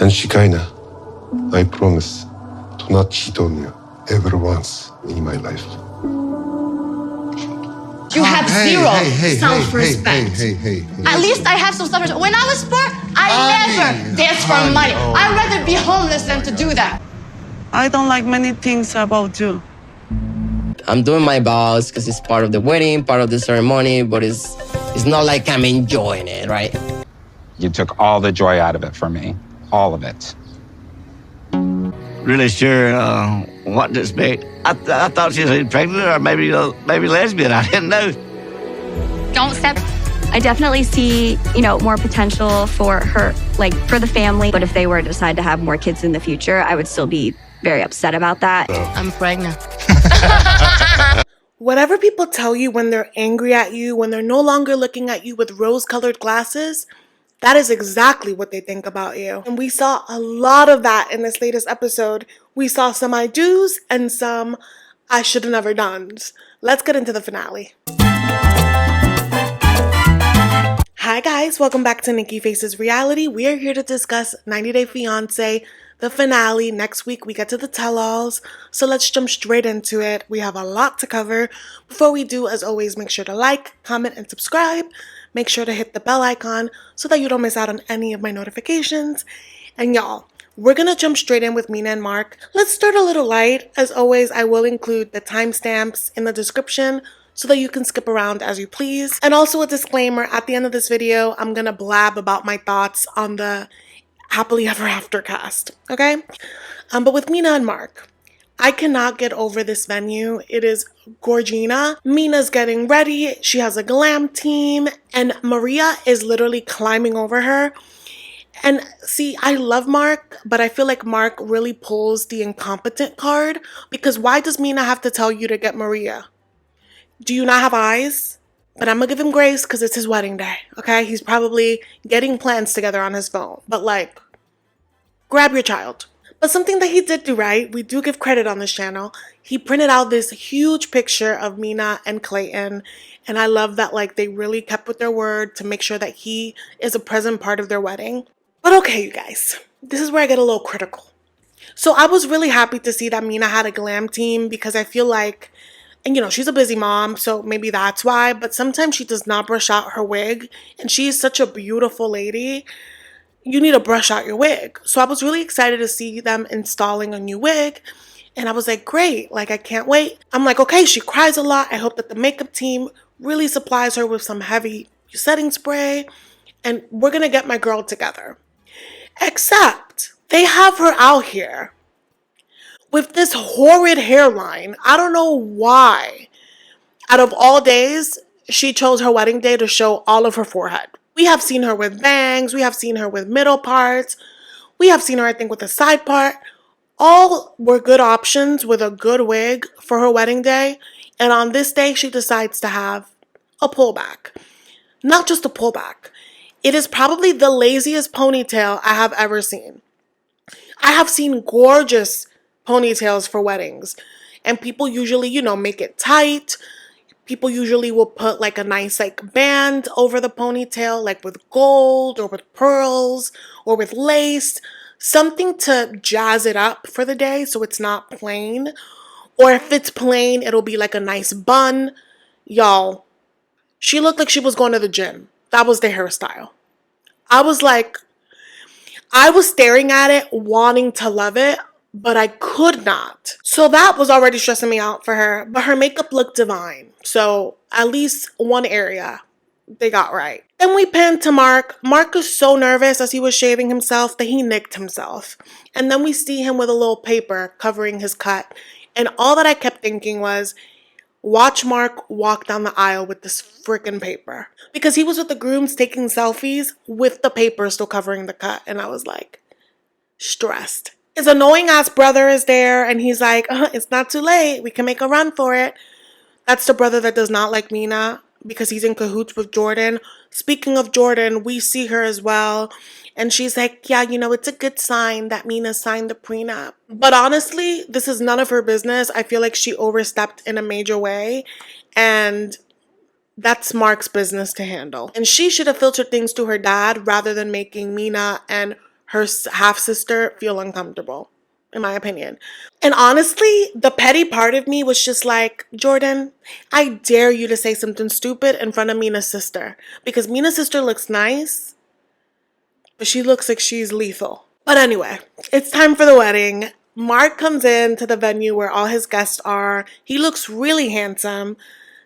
And Shekinah, I promise to not cheat on you ever once in my life. You have zero self-respect. Hey. At least I have some self-respect. When I was poor, I never danced for money. I'd rather be homeless than to do that. I don't like many things about you. I'm doing my vows because it's part of the wedding, part of the ceremony, but it's not like I'm enjoying it, right? You took all the joy out of it for me, all of it. Really sure what to expect. I thought she was pregnant or maybe lesbian. I didn't know. Don't step. I definitely see, more potential for her, like for the family. But if they were to decide to have more kids in the future, I would still be very upset about that. I'm pregnant. Whatever people tell you when they're angry at you, when they're no longer looking at you with rose-colored glasses, that is exactly what they think about you. And we saw a lot of that in this latest episode. We saw some I do's and some I should have never done's. Let's get into the finale. Hi guys, welcome back to Nikki Faces Reality. We are here to discuss 90 Day Fiancé, the finale. Next week we get to the tell-alls, so let's jump straight into it. We have a lot to cover. Before we do, as always, make sure to like, comment, and subscribe. Make sure to hit the bell icon so that you don't miss out on any of my notifications. And y'all, we're gonna jump straight in with Mina&Mark. Let's start a little light. As always, I will include the timestamps in the description so that you can skip around as you please. And also a disclaimer, at the end of this video, I'm gonna blab about my thoughts on the Happily Ever After cast, okay? But with Mina&Mark, I cannot get over this venue. It is gorgina. Mina's getting ready. She has a glam team, and Maria is literally climbing over her. And see, I love Mark, but I feel like Mark really pulls the incompetent card, because why does Mina have to tell you to get Maria? Do you not have eyes? But I'm gonna give him grace because it's his wedding day, okay? He's probably getting plans together on his phone. But like, grab your child. But something that he did do right, we do give credit on this channel. He printed out this huge picture of Mina and Clayton. And I love that like they really kept with their word to make sure that he is a present part of their wedding. But okay, you guys, this is where I get a little critical. So I was really happy to see that Mina had a glam team because I feel like, and she's a busy mom, so maybe that's why, but sometimes she does not brush out her wig, and she is such a beautiful lady. You need to brush out your wig. So I was really excited to see them installing a new wig, and I was like, great, like I can't wait. I'm like, okay, she cries a lot. I hope that the makeup team really supplies her with some heavy setting spray, and we're gonna get my girl together. Except they have her out here with this horrid hairline. I don't know why. Out of all days, she chose her wedding day to show all of her forehead. We have seen her with bangs. We have seen her with middle parts. We have seen her, I think, with a side part. All were good options with a good wig for her wedding day. And on this day, she decides to have a pullback. Not just a pullback. It is probably the laziest ponytail I have ever seen. I have seen gorgeous ponytails for weddings, and people usually, make it tight. People usually will put like a nice like band over the ponytail, like with gold or with pearls or with lace, something to jazz it up for the day so it's not plain. Or if it's plain, it'll be like a nice bun. Y'all, she looked like she was going to the gym. That was the hairstyle. I was staring at it, wanting to love it, but I could not. So that was already stressing me out for her, but her makeup looked divine. So at least one area they got right. Then we panned to Mark. Mark was so nervous as he was shaving himself that he nicked himself. And then we see him with a little paper covering his cut. And all that I kept thinking was, watch Mark walk down the aisle with this freaking paper. Because he was with the grooms taking selfies with the paper still covering the cut. And I was like, stressed. His annoying ass brother is there and he's like, it's not too late. We can make a run for it. That's the brother that does not like Mina because he's in cahoots with Jordan. Speaking of Jordan, we see her as well. And she's like, yeah, it's a good sign that Mina signed the prenup. But honestly, this is none of her business. I feel like she overstepped in a major way. And that's Mark's business to handle. And she should have filtered things to her dad rather than making Mina and her half-sister feel uncomfortable, in my opinion. And honestly, the petty part of me was just like, Jordan, I dare you to say something stupid in front of Mina's sister. Because Mina's sister looks nice, but she looks like she's lethal. But anyway, it's time for the wedding. Mark comes in to the venue where all his guests are. He looks really handsome.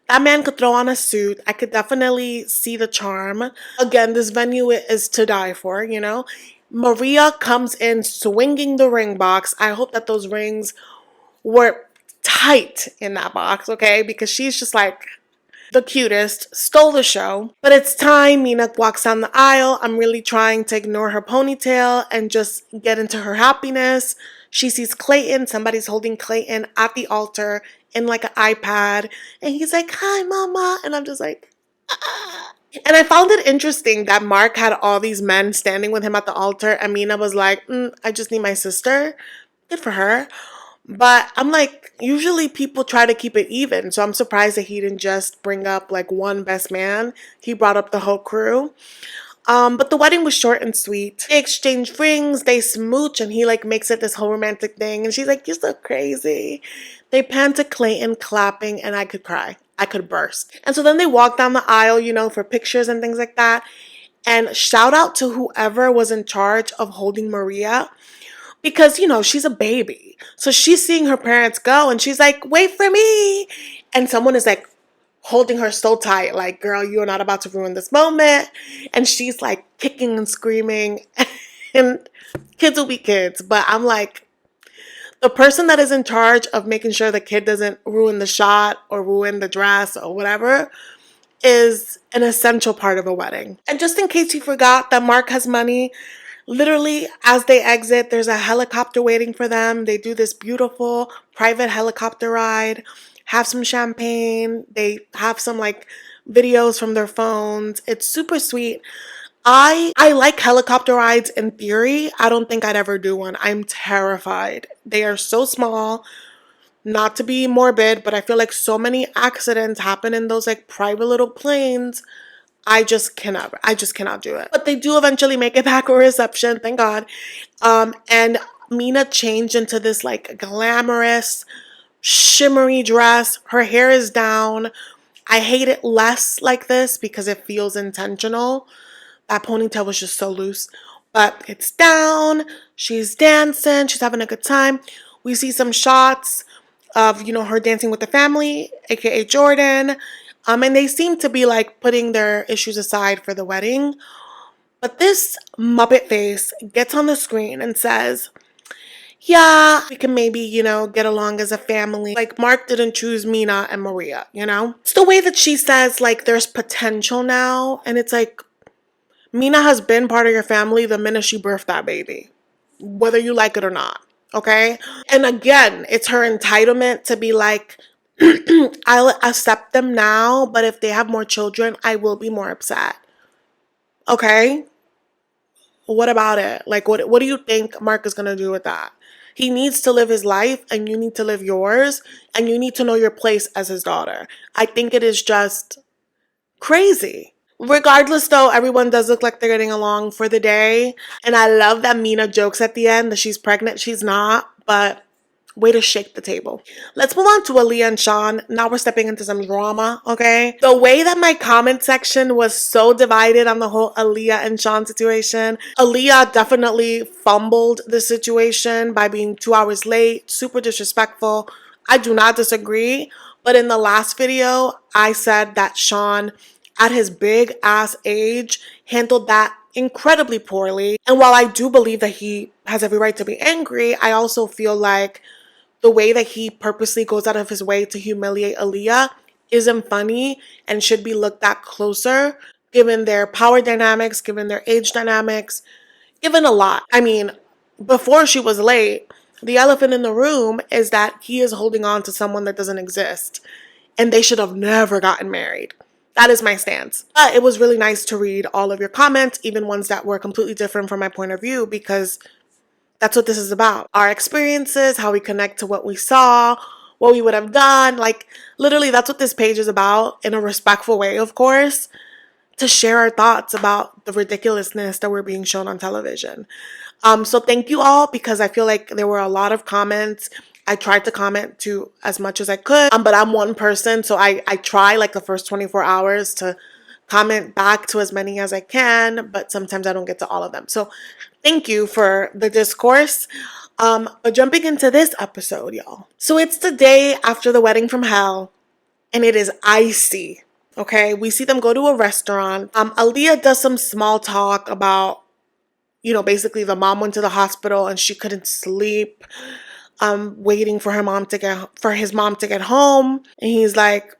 That man could throw on a suit. I could definitely see the charm. Again, this venue is to die for, you know. Maria comes in swinging the ring box. I hope that those rings were tight in that box, okay? Because she's just like the cutest, stole the show. But it's time. Mina walks down the aisle. I'm really trying to ignore her ponytail and just get into her happiness. She sees Clayton. Somebody's holding Clayton at the altar in like an iPad. And he's like, hi, mama. And I'm just like, ah. And I found it interesting that Mark had all these men standing with him at the altar. And Mina was like, I just need my sister. Good for her. But I'm like, usually people try to keep it even. So I'm surprised that he didn't just bring up like one best man. He brought up the whole crew. But the wedding was short and sweet. They exchange rings, they smooch, and he like makes it this whole romantic thing. And she's like, you're so crazy. They pan to Clayton clapping, and I could cry. I could burst. And so then they walk down the aisle, you know, for pictures and things like that. And shout out to whoever was in charge of holding Maria. Because, you know, she's a baby. So she's seeing her parents go and she's like, wait for me. And someone is like holding her so tight, like, girl, you're not about to ruin this moment. And she's like kicking and screaming. And kids will be kids. But I'm like, the person that is in charge of making sure the kid doesn't ruin the shot or ruin the dress or whatever is an essential part of a wedding. And just in case you forgot that Mark has money, literally, as they exit, there's a helicopter waiting for them. They do this beautiful private helicopter ride, have some champagne. They have some like videos from their phones. It's super sweet. I like helicopter rides in theory. I don't think I'd ever do one. I'm terrified. They are so small. Not to be morbid, but I feel like so many accidents happen in those like private little planes. I just cannot do it. But they do eventually make it back for reception, thank God. And Mina changed into this like glamorous, shimmery dress. Her hair is down. I hate it less like this because it feels intentional. That ponytail was just so loose. But it's down. She's dancing. She's having a good time. We see some shots of, you know, her dancing with the family, aka Jordan. And they seem to be like putting their issues aside for the wedding. But this Muppet face gets on the screen and says, yeah, we can maybe, you know, get along as a family. Like Mark didn't choose Mina and Maria, you know? It's the way that she says like there's potential now. And it's like, Mina has been part of your family the minute she birthed that baby, whether you like it or not. Okay. And again, it's her entitlement to be like, I'll accept them now, but if they have more children, I will be more upset. Okay? What about it? Like, what do you think Mark is going to do with that? He needs to live his life, and you need to live yours, and you need to know your place as his daughter. I think it is just crazy. Regardless, though, everyone does look like they're getting along for the day. And I love that Mina jokes at the end that she's pregnant. She's not, but way to shake the table. Let's move on to Alliya and Shawn. Now we're stepping into some drama, okay? The way that my comment section was so divided on the whole Alliya and Shawn situation. Alliya definitely fumbled the situation by being 2 hours late, super disrespectful. I do not disagree, but in the last video, I said that Shawn, at his big ass age, handled that incredibly poorly. And while I do believe that he has every right to be angry, I also feel like the way that he purposely goes out of his way to humiliate Alliya isn't funny and should be looked at closer, given their power dynamics, given their age dynamics, given a lot. I mean, before she was late, the elephant in the room is that he is holding on to someone that doesn't exist, and they should have never gotten married. That is my stance. But it was really nice to read all of your comments, even ones that were completely different from my point of view, because that's what this is about. Our experiences, how we connect to what we saw, what we would have done. Like, literally, that's what this page is about, in a respectful way, of course, to share our thoughts about the ridiculousness that we're being shown on television. So thank you all, because I feel like there were a lot of comments. I tried to comment to as much as I could, but I'm one person, so I try like the first 24 hours to comment back to as many as I can, but sometimes I don't get to all of them. So thank you for the discourse. But jumping into this episode, y'all. So it's the day after the wedding from hell, and it is icy. Okay, we see them go to a restaurant. Aliyah does some small talk about, you know, basically the mom went to the hospital and she couldn't sleep, waiting for his mom to get home. And he's like,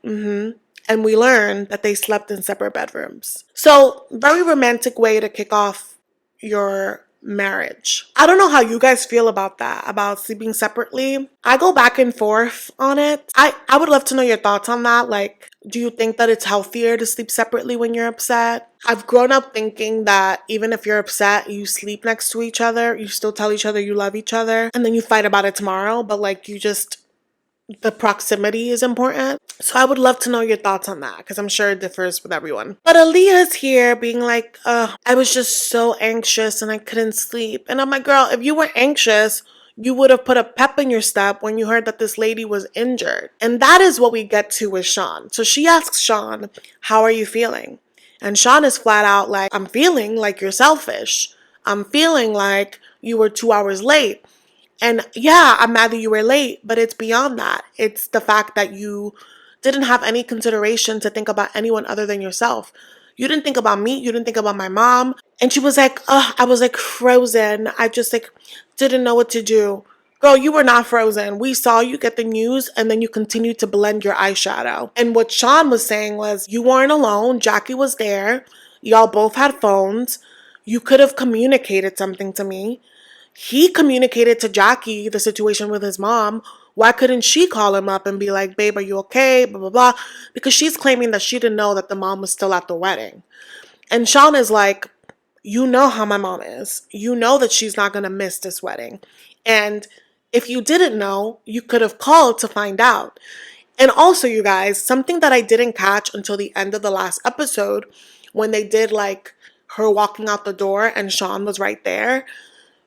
And we learn that they slept in separate bedrooms. So very romantic way to kick off your marriage. I don't know how you guys feel about that, about sleeping separately. I go back and forth on it. I would love to know your thoughts on that. Like, do you think that it's healthier to sleep separately when you're upset? I've grown up thinking that even if you're upset, you sleep next to each other, you still tell each other you love each other, and then you fight about it tomorrow, but like the proximity is important. So I would love to know your thoughts on that, because I'm sure it differs with everyone. But Aliyah's here being like, I was just so anxious and I couldn't sleep. And I'm like, girl, if you were anxious, you would have put a pep in your step when you heard that this lady was injured. And that is what we get to with Shawn. So she asks Shawn, how are you feeling? And Shawn is flat out like, I'm feeling like you're selfish. I'm feeling like you were 2 hours late. And yeah, I'm mad that you were late, but it's beyond that. It's the fact that you didn't have any consideration to think about anyone other than yourself. You didn't think about me. You didn't think about my mom. And she was like, I was like frozen. I just like didn't know what to do. Girl, you were not frozen. We saw you get the news and then you continued to blend your eyeshadow. And what Shawn was saying was, you weren't alone. Jackie was there. Y'all both had phones. You could have communicated something to me. He communicated to Jackie the situation with his mom. Why couldn't she call him up and be like, babe, are you okay? Blah, blah, blah. Because she's claiming that she didn't know that the mom was still at the wedding. And Shawn is like, you know how my mom is. You know that she's not going to miss this wedding. And if you didn't know, you could have called to find out. And also, you guys, something that I didn't catch until the end of the last episode, when they did like her walking out the door and Shawn was right there.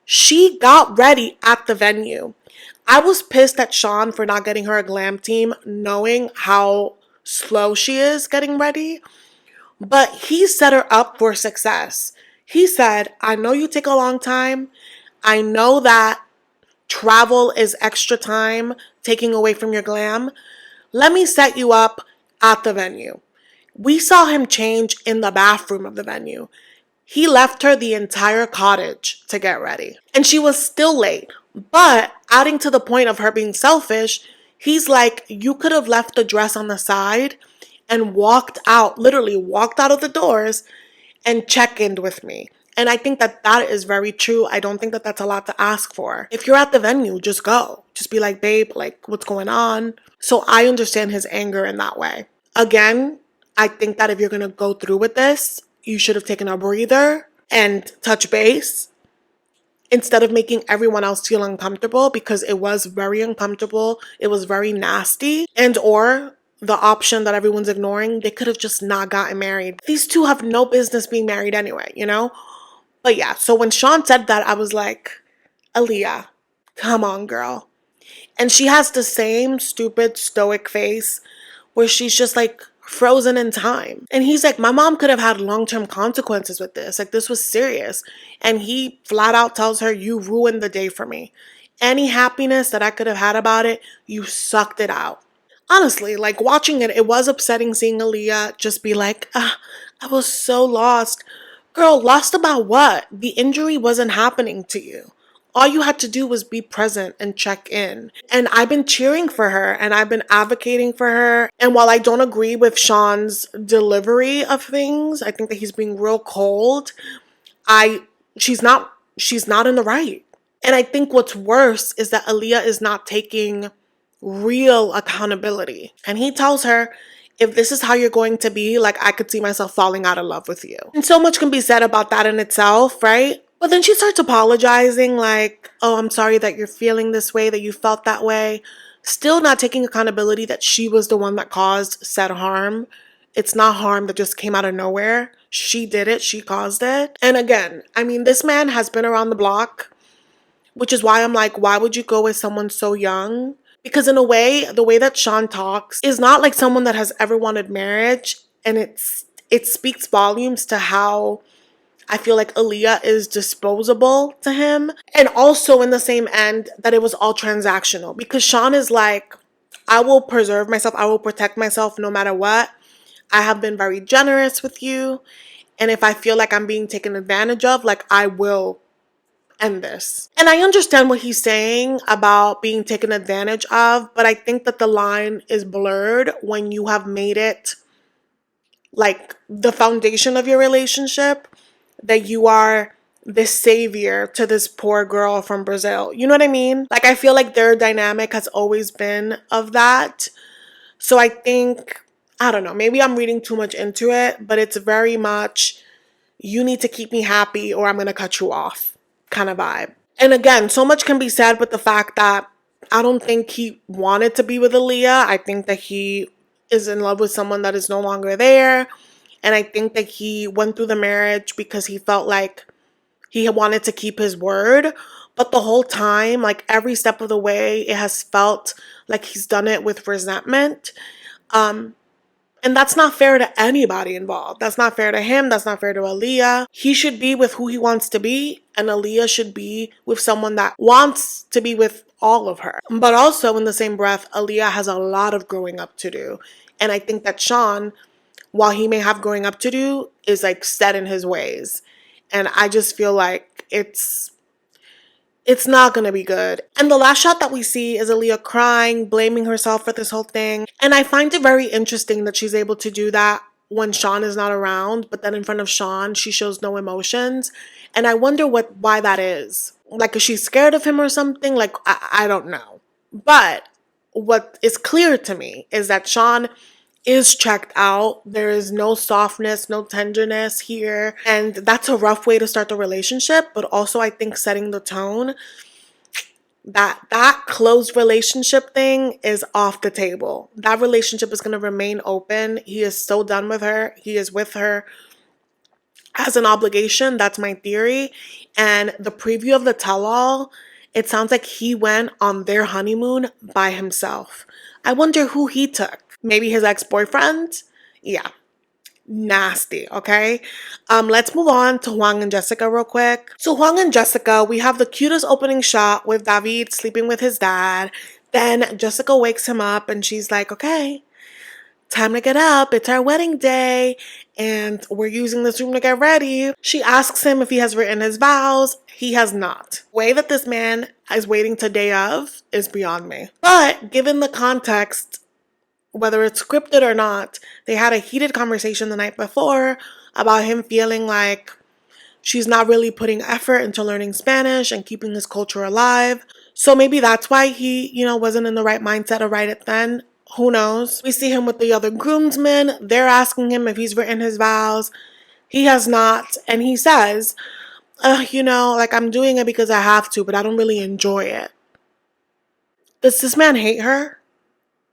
She got ready at the venue. I was pissed at Shawn for not getting her a glam team, knowing how slow she is getting ready. But he set her up for success. He said, I know you take a long time. I know that travel is extra time taking away from your glam. Let me set you up at the venue. We saw him change in the bathroom of the venue. He left her the entire cottage to get ready. And she was still late. But adding to the point of her being selfish, he's like, you could have left the dress on the side and walked out, literally walked out of the doors and check-in with me. And I think that that is very true. I don't think that that's a lot to ask for. If you're at the venue, just go. Just be like, babe, like, what's going on? So I understand his anger in that way. Again, I think that if you're going to go through with this, you should have taken a breather and touch base instead of making everyone else feel uncomfortable, because it was very uncomfortable. It was very nasty. And or the option that everyone's ignoring, they could have just not gotten married. These two have no business being married anyway, you know? But yeah, so when Shawn said that, I was like, Aliyah, come on, girl. And she has the same stupid stoic face where she's just like frozen in time. And he's like, my mom could have had long-term consequences with this. Like, this was serious. And he flat out tells her, you ruined the day for me. Any happiness that I could have had about it, you sucked it out. Honestly, like watching it, it was upsetting seeing Aliyah just be like, I was so lost. Girl, lost about what? The injury wasn't happening to you. All you had to do was be present and check in. And I've been cheering for her and I've been advocating for her. And while I don't agree with Shawn's delivery of things, I think that he's being real cold. She's not in the right. And I think what's worse is that Aliyah is not taking real accountability. And he tells her, if this is how you're going to be, like, I could see myself falling out of love with you. And so much can be said about that in itself, right? But then she starts apologizing like, oh, I'm sorry that you're feeling this way, that you felt that way. Still not taking accountability that she was the one that caused said harm. It's not harm that just came out of nowhere. She did it. She caused it. And again, I mean, this man has been around the block, which is why I'm like, why would you go with someone so young? Because in a way, the way that Shawn talks is not like someone that has ever wanted marriage. And it speaks volumes to how I feel like Alliya is disposable to him. And also in the same end that it was all transactional. Because Shawn is like, I will preserve myself. I will protect myself no matter what. I have been very generous with you. And if I feel like I'm being taken advantage of, like, I will end this. And I understand what he's saying about being taken advantage of, but I think that the line is blurred when you have made it like the foundation of your relationship that you are this savior to this poor girl from Brazil. You know what I mean? Like, I feel like their dynamic has always been of that. So I think, I don't know, maybe I'm reading too much into it, but it's very much, you need to keep me happy or I'm going to cut you off kind of vibe. And again, so much can be said with the fact that I don't think he wanted to be with Alliya. I think that he is in love with someone that is no longer there. And I think that he went through the marriage because he felt like he wanted to keep his word. But the whole time, like every step of the way, it has felt like he's done it with resentment. And that's not fair to anybody involved. That's not fair to him. That's not fair to Alliya. He should be with who he wants to be. And Alliya should be with someone that wants to be with all of her. But also in the same breath, Alliya has a lot of growing up to do. And I think that Shawn, while he may have growing up to do, is like set in his ways. And I just feel like it's not gonna be good. And the last shot that we see is Alliya crying, blaming herself for this whole thing. And I find it very interesting that she's able to do that when Shawn is not around, but then in front of Shawn, she shows no emotions. And I wonder why that is. Like, is she scared of him or something? Like, I don't know. But what is clear to me is that Shawn is checked out. There is no softness, no tenderness here. And that's a rough way to start the relationship. But also, I think setting the tone, that closed relationship thing is off the table. That relationship is going to remain open. He is so done with her. He is with her as an obligation. That's my theory. And the preview of the tell-all, it sounds like he went on their honeymoon by himself. I wonder who he took. Maybe his ex-boyfriend? Yeah. Nasty, okay? Let's move on to Juan and Jessica real quick. So Juan and Jessica, we have the cutest opening shot with David sleeping with his dad. Then Jessica wakes him up and she's like, okay, time to get up. It's our wedding day and we're using this room to get ready. She asks him if he has written his vows. He has not. The way that this man is waiting to day of is beyond me. But given the context, whether it's scripted or not, they had a heated conversation the night before about him feeling like she's not really putting effort into learning Spanish and keeping his culture alive. So maybe that's why he, wasn't in the right mindset to write it then. Who knows? We see him with the other groomsmen. They're asking him if he's written his vows. He has not. And he says, I'm doing it because I have to, but I don't really enjoy it. Does this man hate her?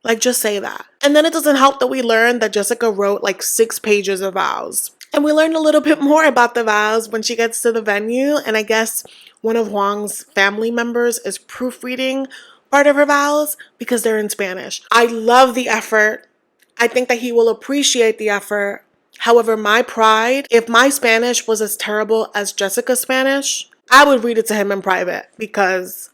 Like, just say that. And then it doesn't help that we learn that Jessica wrote like 6 pages of vows. And we learn a little bit more about the vows when she gets to the venue. And I guess one of Juan's family members is proofreading part of her vows because they're in Spanish. I love the effort. I think that he will appreciate the effort. However, my pride, if my Spanish was as terrible as Jessica's Spanish, I would read it to him in private because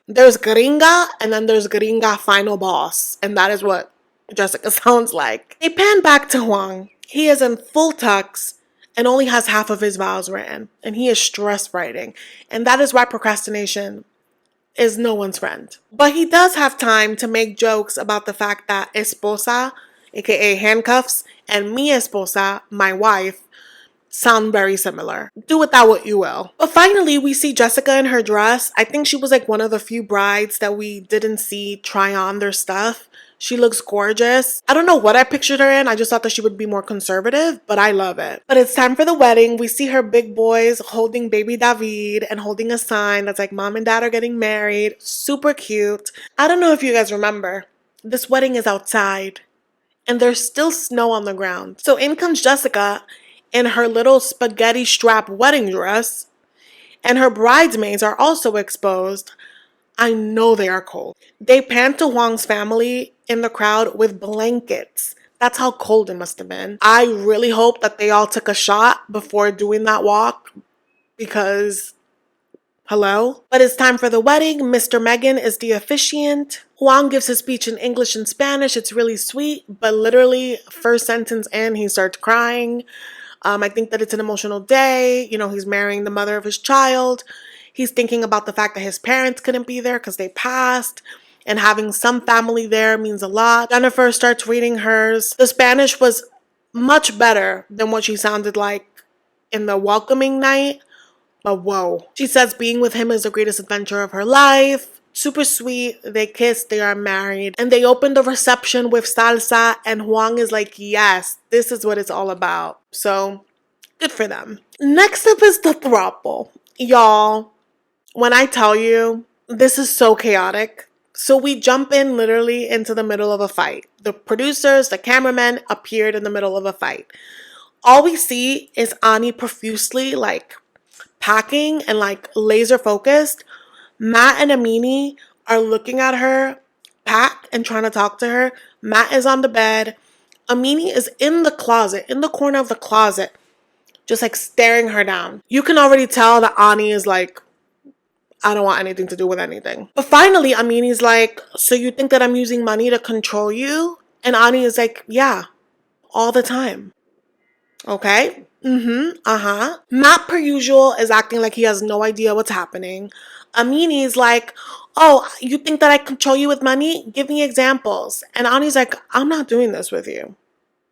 there's gringa and then there's gringa final boss. And that is what Jessica sounds like. They pan back to Juan. He is in full tux and only has half of his vows written. And he is stress writing. And that is why procrastination is no one's friend. But he does have time to make jokes about the fact that esposa, aka handcuffs, and mi esposa, my wife, sound very similar. Do with that what you will. But finally, we see Jessica in her dress. I think she was like one of the few brides that we didn't see try on their stuff. She looks gorgeous. I don't know what I pictured her in. I just thought that she would be more conservative, but I love it. But it's time for the wedding. We see her big boys holding baby David and holding a sign that's like mom and dad are getting married. Super cute. I don't know if you guys remember. This wedding is outside and there's still snow on the ground. So in comes Jessica in her little spaghetti strap wedding dress, and her bridesmaids are also exposed. I know they are cold. They pan to Juan's family in the crowd with blankets. That's how cold it must have been. I really hope that they all took a shot before doing that walk, because hello? But it's time for the wedding. Mr. Megan is the officiant. Juan gives his speech in English and Spanish. It's really sweet, but literally first sentence in, he starts crying. I think that it's an emotional day. You know, he's marrying the mother of his child. He's thinking about the fact that his parents couldn't be there because they passed. And having some family there means a lot. Jennifer starts reading hers. The Spanish was much better than what she sounded like in the welcoming night. But whoa. She says being with him is the greatest adventure of her life. Super sweet. They kiss. They are married. And they open the reception with salsa. And Juan is like, yes, this is what it's all about. So good for them. Next up is the throuple. Y'all, when I tell you, this is so chaotic. So we jump in literally into the middle of a fight. The producers, the cameramen appeared in the middle of a fight. All we see is Ani profusely like packing and like laser focused. Matt and Amani are looking at her pack and trying to talk to her. Matt is on the bed. Amani is in the closet, in the corner of the closet, just like staring her down. You can already tell that Ani is like, I don't want anything to do with anything. But finally, Amini's like, so you think that I'm using money to control you? And Ani is like, yeah, all the time. Okay. Matt, per usual, is acting like he has no idea what's happening. Amini's like, oh, you think that I control you with money? Give me examples. And Ani's like, I'm not doing this with you.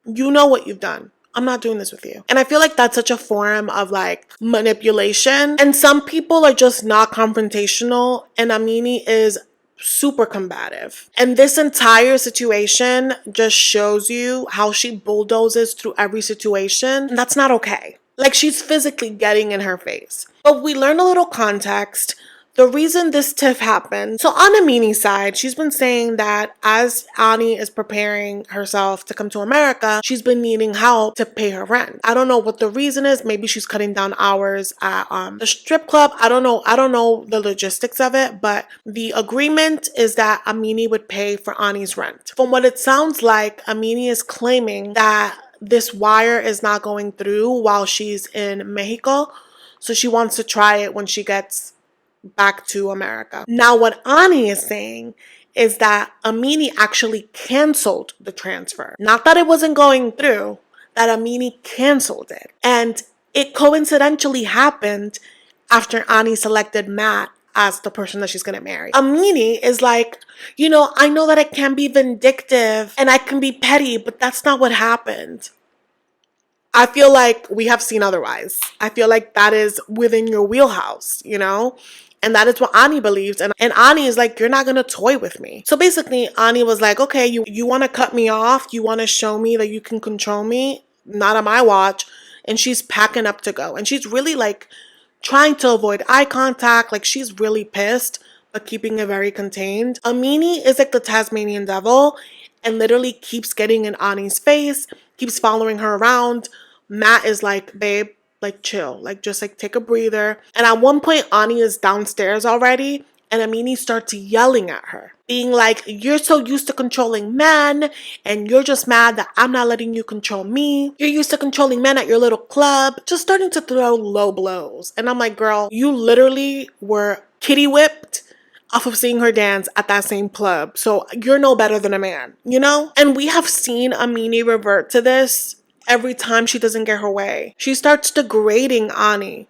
You know what you've done. I'm not doing this with you. And I feel like that's such a form of like manipulation. And some people are just not confrontational. And Amani is super combative. And this entire situation just shows you how she bulldozes through every situation. And that's not okay. Like, she's physically getting in her face. But we learn a little context. The reason this tiff happened, so on Amini's side, she's been saying that as Ani is preparing herself to come to America, she's been needing help to pay her rent. I don't know what the reason is. Maybe she's cutting down hours at the strip club. I don't know the logistics of it, but the agreement is that Amini would pay for Ani's rent. From what it sounds like, Amini is claiming that this wire is not going through while she's in Mexico, so she wants to try it when she gets back to America. Now, what Ani is saying is that Amini actually canceled the transfer. Not that it wasn't going through, that Amini canceled it. And it coincidentally happened after Ani selected Matt as the person that she's gonna marry. Amini is like, you know, I know that I can be vindictive and I can be petty, but that's not what happened. I feel like we have seen otherwise. I feel like that is within your wheelhouse, you know? And that is what Ani believes. And Ani is like, you're not going to toy with me. So basically, Ani was like, okay, you want to cut me off? You want to show me that you can control me? Not on my watch. And she's packing up to go. And she's really like trying to avoid eye contact. Like, she's really pissed, but keeping it very contained. Amini is like the Tasmanian devil and literally keeps getting in Ani's face, keeps following her around. Matt is like, babe, like chill, like just like take a breather. And at one point, Ani is downstairs already and Amini starts yelling at her, being like, you're so used to controlling men and you're just mad that I'm not letting you control me. You're used to controlling men at your little club. Just starting to throw low blows. And I'm like, girl, you literally were kitty whipped off of seeing her dance at that same club. So you're no better than a man, you know? And we have seen Amini revert to this every time she doesn't get her way. She starts degrading Ani.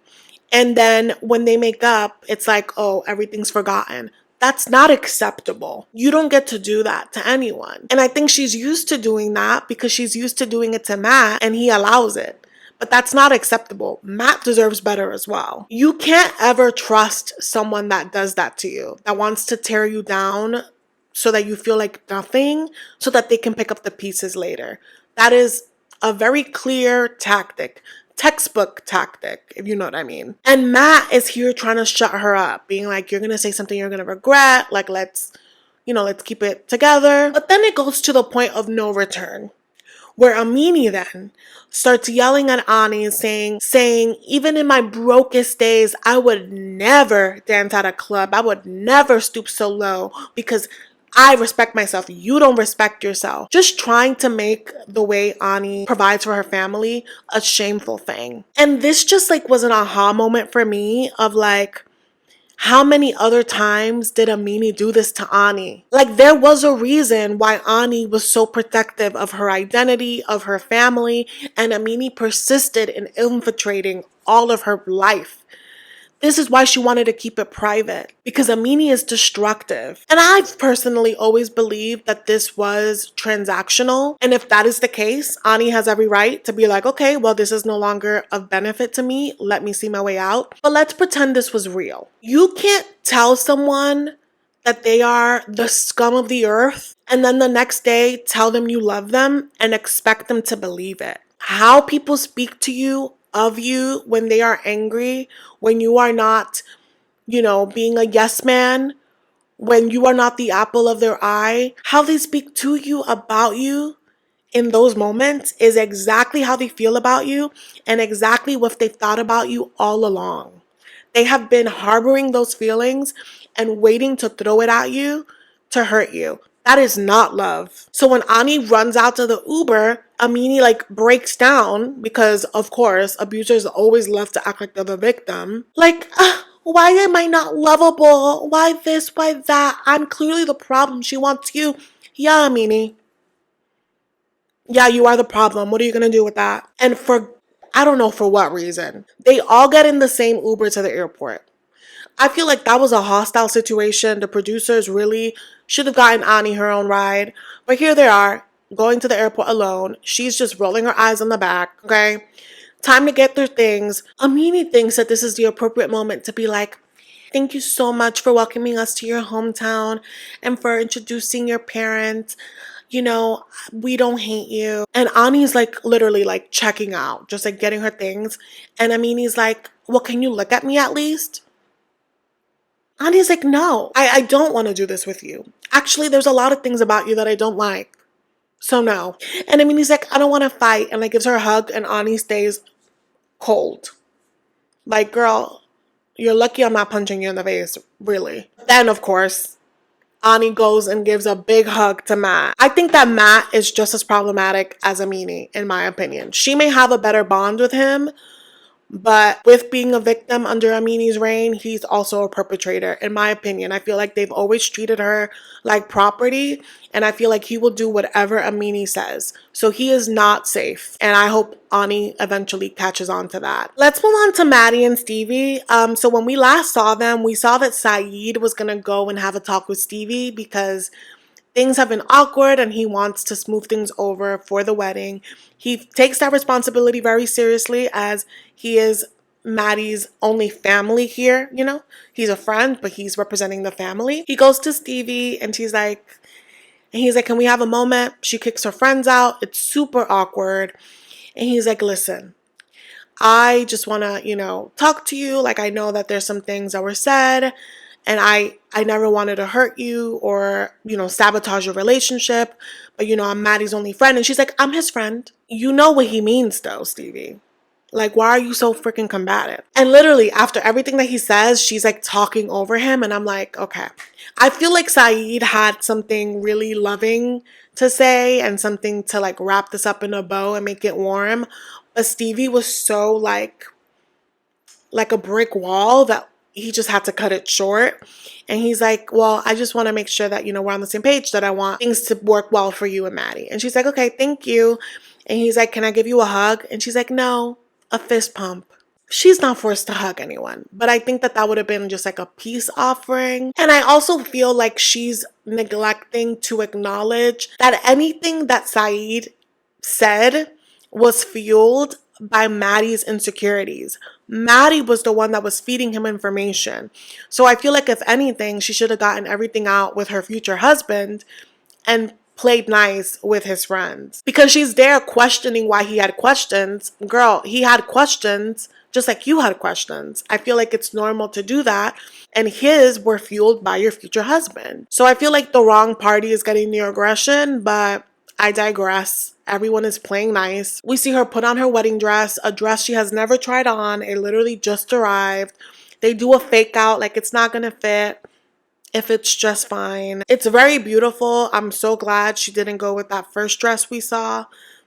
And then when they make up, it's like, oh, everything's forgotten. That's not acceptable. You don't get to do that to anyone. And I think she's used to doing that because she's used to doing it to Matt and he allows it. But that's not acceptable. Matt deserves better as well. You can't ever trust someone that does that to you, that wants to tear you down so that you feel like nothing, so that they can pick up the pieces later. That is a very clear tactic, textbook tactic, if you know what I mean. And Matt is here trying to shut her up, being like, you're going to say something you're going to regret. Like, let's keep it together. But then it goes to the point of no return, Where Amani then starts yelling at Ani, saying, even in my brokest days, I would never dance at a club. I would never stoop so low because I respect myself. You don't respect yourself. Just trying to make the way Ani provides for her family a shameful thing. And this just like was an aha moment for me of like, how many other times did Amani do this to Ani? Like, there was a reason why Ani was so protective of her identity, of her family, and Amani persisted in infiltrating all of her life. This is why she wanted to keep it private, because Amani is destructive. And I've personally always believed that this was transactional. And if that is the case, Ani has every right to be like, okay, well, this is no longer of benefit to me. Let me see my way out. But let's pretend this was real. You can't tell someone that they are the scum of the earth and then the next day tell them you love them and expect them to believe it. How people speak to you, of you, when they are angry, when you are not, being a yes man, when you are not the apple of their eye, how they speak to you, about you in those moments is exactly how they feel about you and exactly what they've thought about you all along. They have been harboring those feelings and waiting to throw it at you to hurt you. That is not love. So when Ani runs out to the Uber, Amani like breaks down because, of course, abusers always love to act like they're the victim. Like, why am I not lovable? Why this? Why that? I'm clearly the problem. She wants you. Yeah, Amani. Yeah, you are the problem. What are you going to do with that? And I don't know for what reason, they all get in the same Uber to the airport. I feel like that was a hostile situation. The producers really should have gotten Ani her own ride. But here they are, going to the airport alone. She's just rolling her eyes on the back, okay? Time to get their things. Amani thinks that this is the appropriate moment to be like, thank you so much for welcoming us to your hometown and for introducing your parents. We don't hate you. And Ani's like literally like checking out, just like getting her things. And Amani's like, well, can you look at me at least? Ani's like, no, I don't want to do this with you. Actually, there's a lot of things about you that I don't like. So no. And Amani's like, I don't want to fight. And like gives her a hug and Ani stays cold. Like, girl, you're lucky I'm not punching you in the face, really. Then, of course, Ani goes and gives a big hug to Matt. I think that Matt is just as problematic as Amani, in my opinion. She may have a better bond with him, but with being a victim under Amani's reign, he's also a perpetrator, in my opinion. I feel like they've always treated her like property, and I feel like he will do whatever Amani says. So he is not safe, and I hope Ani eventually catches on to that. Let's move on to Mahdi&Stevi. So when we last saw them, we saw that Saeed was going to go and have a talk with Stevie because things have been awkward and he wants to smooth things over for the wedding. He takes that responsibility very seriously as he is Maddie's only family here, He's a friend, but he's representing the family. He goes to Stevie and he's like, can we have a moment? She kicks her friends out. It's super awkward. And he's like, listen, I just want to, talk to you. Like, I know that there's some things that were said and I never wanted to hurt you or, sabotage your relationship. But, I'm Maddie's only friend. And she's like, I'm his friend. You know what he means though, Stevie. Like, why are you so freaking combative? And literally after everything that he says, she's like talking over him. And I'm like, okay. I feel like Saeed had something really loving to say and something to like wrap this up in a bow and make it warm. But Stevie was so like a brick wall that he just had to cut it short. And he's like, well, I just want to make sure that, we're on the same page, that I want things to work well for you and Maddie. And she's like, okay, thank you. And he's like, can I give you a hug? And she's like, no, a fist pump. She's not forced to hug anyone, but I think that would have been just like a peace offering. And I also feel like she's neglecting to acknowledge that anything that Saeed said was fueled by Maddie's insecurities. Maddie was the one that was feeding him information. So I feel like if anything, she should have gotten everything out with her future husband and played nice with his friends. Because she's there questioning why he had questions. Girl, he had questions just like you had questions. I feel like it's normal to do that. And his were fueled by your future husband. So I feel like the wrong party is getting the aggression, but I digress. Everyone is playing nice. We see her put on her wedding dress, a dress she has never tried on. It literally just arrived. They do a fake out like it's not gonna fit. If it's just fine. It's very beautiful. I'm so glad she didn't go with that first dress we saw.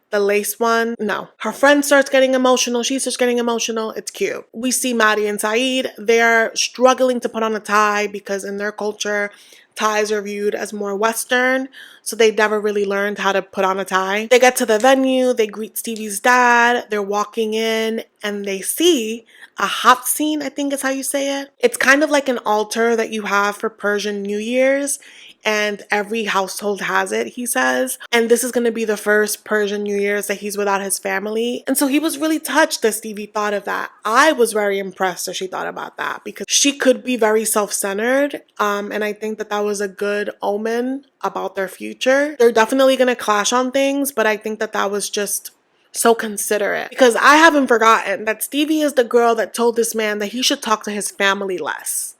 The lace one. No. Her friend starts getting emotional. She starts getting emotional. It's cute. We see Mahdi and Saeed. They're struggling to put on a tie because in their culture, ties are viewed as more Western. So they never really learned how to put on a tie. They get to the venue. They greet Stevie's dad. They're walking in and they see a hot scene, I think is how you say it. It's kind of like an altar that you have for Persian New Year's. And every household has it, he says. And this is going to be the first Persian New Year's that he's without his family. And so he was really touched that Stevie thought of that. I was very impressed that she thought about that because she could be very self-centered. And I think that that was a good omen about their future. They're definitely going to clash on things, but I think that that was just so considerate. Because I haven't forgotten that Stevie is the girl that told this man that he should talk to his family less.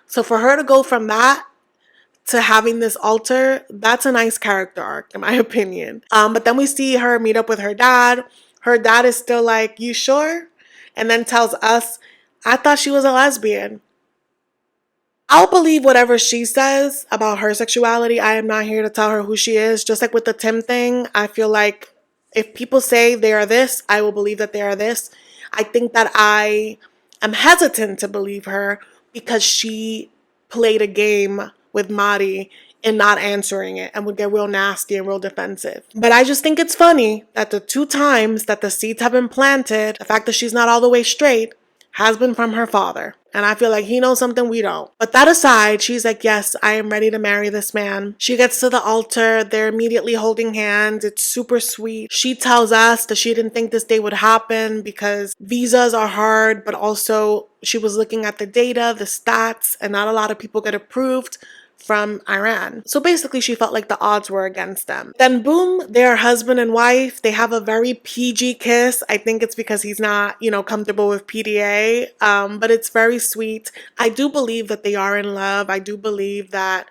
So for her to go from that to having this altar, that's a nice character arc in my opinion. But then we see her meet up with her dad. Her dad is still like, you sure? And then tells us, I thought she was a lesbian. I'll believe whatever she says about her sexuality. I am not here to tell her who she is. Just like with the Tim thing, I feel like if people say they are this, I will believe that they are this. I think that I am hesitant to believe her because she played a game with Mahdi and not answering it and would get real nasty and real defensive. But I just think it's funny that the 2 times that the seeds have been planted, the fact that she's not all the way straight has been from her father. And I feel like he knows something we don't. But that aside, she's like, yes, I am ready to marry this man. She gets to the altar. They're immediately holding hands. It's super sweet. She tells us that she didn't think this day would happen because visas are hard, but also she was looking at the data, the stats, and not a lot of people get approved from Iran. So basically she felt like the odds were against them. Then boom, they're husband and wife. They have a very PG kiss. I think it's because he's not, comfortable with PDA, but it's very sweet. I do believe that they are in love. I do believe that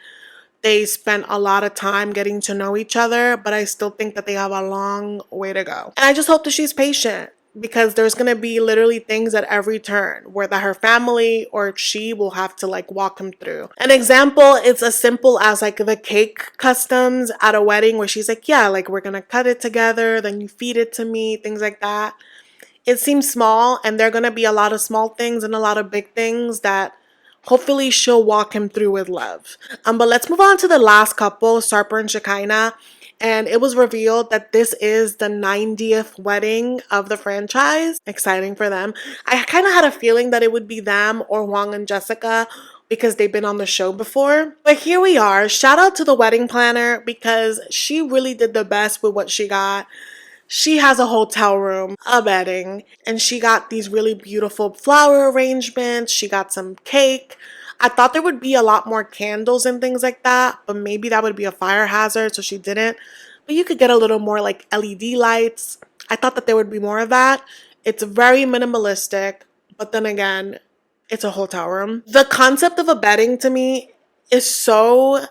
they spent a lot of time getting to know each other, but I still think that they have a long way to go. And I just hope that she's patient, because there's going to be literally things at every turn where that her family or she will have to walk him through. An example, it's as simple as the cake customs at a wedding where she's like, yeah, we're going to cut it together, then you feed it to me, things like that. It seems small, and there are going to be a lot of small things and a lot of big things that hopefully she'll walk him through with love. But let's move on to the last couple, Sarper&Shekinah. And it was revealed that this is the 90th wedding of the franchise. Exciting for them. I kind of had a feeling that it would be them or Juan and Jessica because they've been on the show before. But here we are. Shout out to the wedding planner because she really did the best with what she got. She has a hotel room, a bedding, and she got these really beautiful flower arrangements. She got some cake. I thought there would be a lot more candles and things like that, but maybe that would be a fire hazard, so she didn't. But you could get a little more LED lights. I thought that there would be more of that. It's very minimalistic, but then again, it's a hotel room. The concept of a bedding to me is so...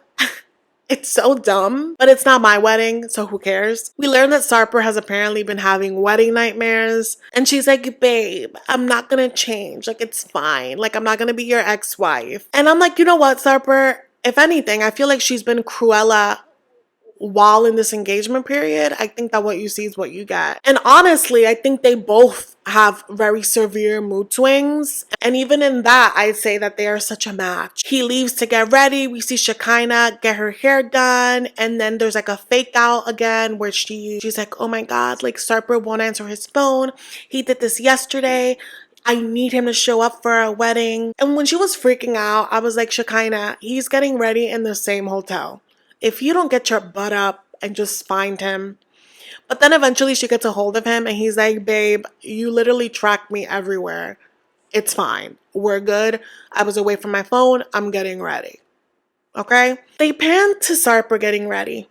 It's so dumb, but it's not my wedding, so who cares? We learned that Sarper has apparently been having wedding nightmares, and she's like, babe, I'm not gonna change. It's fine. I'm not gonna be your ex-wife. And I'm like, you know what, Sarper? If anything, I feel like she's been Cruella while in this engagement period. I think that what you see is what you get. And honestly, I think they both have very severe mood swings. And even in that, I'd say that they are such a match. He leaves to get ready. We see Shekinah get her hair done. And then there's a fake out again where she's like, oh my God, Sarper won't answer his phone. He did this yesterday. I need him to show up for our wedding. And when she was freaking out, I was like, Shekinah, he's getting ready in the same hotel. If you don't get your butt up and just find him. But then eventually she gets a hold of him and he's like, babe, you literally tracked me everywhere. It's fine. We're good. I was away from my phone. I'm getting ready. Okay? They pan to Sarper getting ready.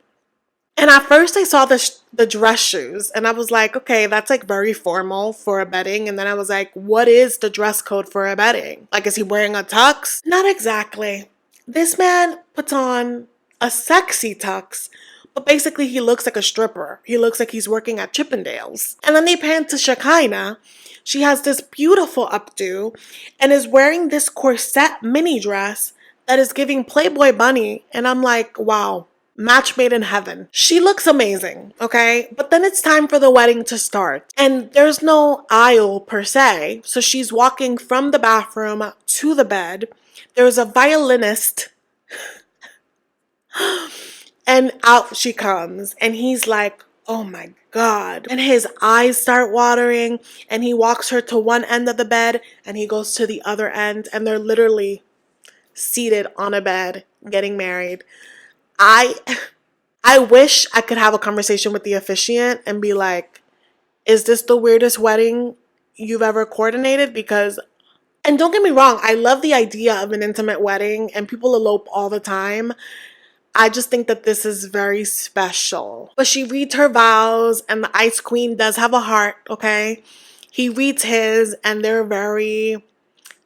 And at first I saw the dress shoes and I was like, okay, that's very formal for a wedding. And then I was like, what is the dress code for a wedding? Is he wearing a tux? Not exactly. This man puts on a sexy tux, But basically, he looks like a stripper. He looks like he's working at Chippendales. And then they pan to Shekinah. She has this beautiful updo and is wearing this corset mini dress that is giving Playboy bunny. And I'm like, wow, match made in heaven. She looks amazing, okay? But then it's time for the wedding to start. And there's no aisle per se. So she's walking from the bathroom to the bed. There's a violinist. And out she comes. And he's like, oh my God. And his eyes start watering. And he walks her to one end of the bed. And he goes to the other end. And they're literally seated on a bed getting married. I wish I could have a conversation with the officiant and be like, is this the weirdest wedding you've ever coordinated? Because, and don't get me wrong, I love the idea of an intimate wedding and people elope all the time. I just think that this is very special. But she reads her vows and the Ice Queen does have a heart, okay? He reads his and they're very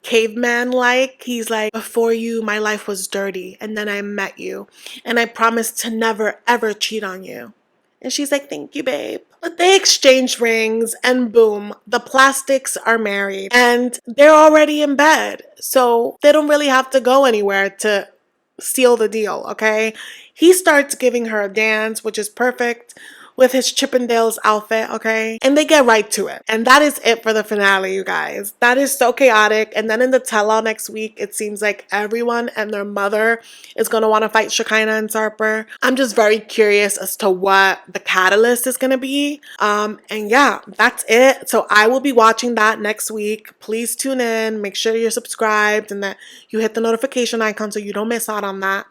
caveman-like. He's like, before you, my life was dirty. And then I met you. And I promised to never, ever cheat on you. And she's like, thank you, babe. But they exchange rings and boom, the plastics are married. And they're already in bed. So they don't really have to go anywhere to seal the deal, okay? He starts giving her a dance, which is perfect, with his Chippendales outfit, okay? And they get right to it. And that is it for the finale, you guys. That is so chaotic. And then in the tell-all next week, it seems like everyone and their mother is going to want to fight Shekinah and Sarper. I'm just very curious as to what the catalyst is going to be. And yeah, that's it. So I will be watching that next week. Please tune in. Make sure you're subscribed and that you hit the notification icon so you don't miss out on that.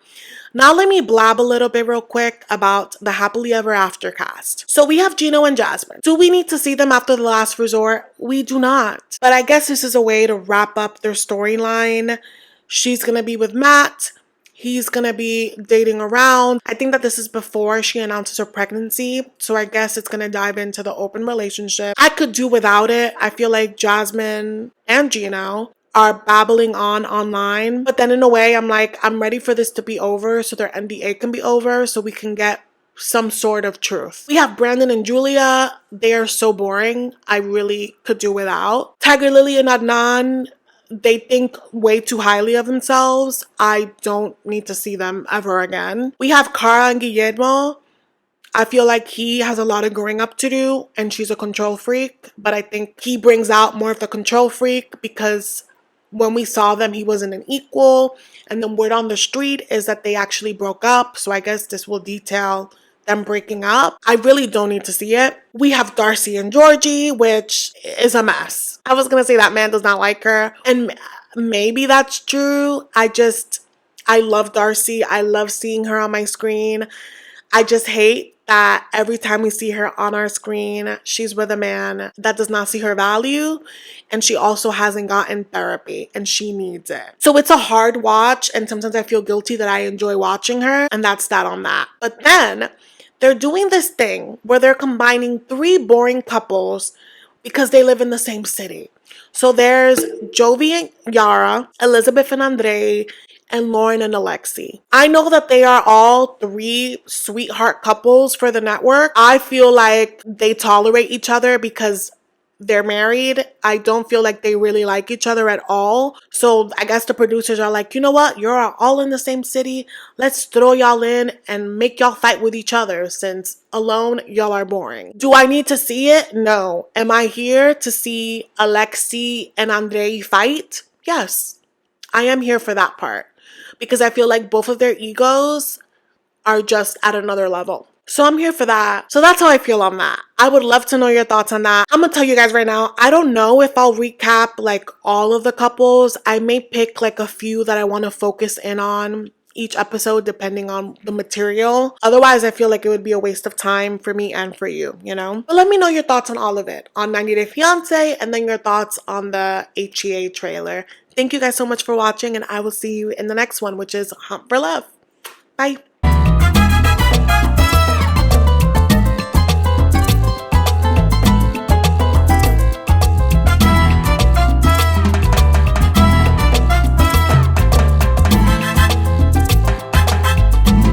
Now let me blab a little bit real quick about the Happily Ever After cast. So we have Gino and Jasmine. Do we need to see them after the last resort? We do not. But I guess this is a way to wrap up their storyline. She's gonna be with Matt. He's gonna be dating around. I think that this is before she announces her pregnancy. So I guess it's gonna dive into the open relationship. I could do without it. I feel like Jasmine and Gino are babbling on online. But then in a way, I'm like, I'm ready for this to be over so their NDA can be over so we can get some sort of truth. We have Brandon and Julia. They are so boring. I really could do without. Tiger Lily and Adnan, they think way too highly of themselves. I don't need to see them ever again. We have Cara and Guillermo. I feel like he has a lot of growing up to do and she's a control freak. But I think he brings out more of the control freak because when we saw them, he wasn't an equal. And the word on the street is that they actually broke up. So I guess this will detail them breaking up. I really don't need to see it. We have Darcy and Georgie, which is a mess. I was going to say that man does not like her. And maybe that's true. I love Darcy. I love seeing her on my screen. I just hate that every time we see her on our screen, she's with a man that does not see her value. And she also hasn't gotten therapy and she needs it. So it's a hard watch. And sometimes I feel guilty that I enjoy watching her. And that's that on that. But then they're doing this thing where they're combining 3 boring couples because they live in the same city. So there's Jovi and Yara, Elizabeth and Andre, and Lauren and Alexi. I know that they are all 3 sweetheart couples for the network. I feel like they tolerate each other because they're married. I don't feel like they really like each other at all. So I guess the producers are like, you know what? You're all in the same city. Let's throw y'all in and make y'all fight with each other since alone y'all are boring. Do I need to see it? No. Am I here to see Alexi and Andre fight? Yes. I am here for that part. Because I feel like both of their egos are just at another level. So I'm here for that. So that's how I feel on that. I would love to know your thoughts on that. I'm gonna tell you guys right now, I don't know if I'll recap like all of the couples. I may pick like a few that I want to focus in on each episode depending on the material. Otherwise, I feel like it would be a waste of time for me and for you, you know? But let me know your thoughts on all of it. On 90 Day Fiancé and then your thoughts on the HEA trailer. Thank you guys so much for watching and I will see you in the next one, which is Hunt for Love. Bye.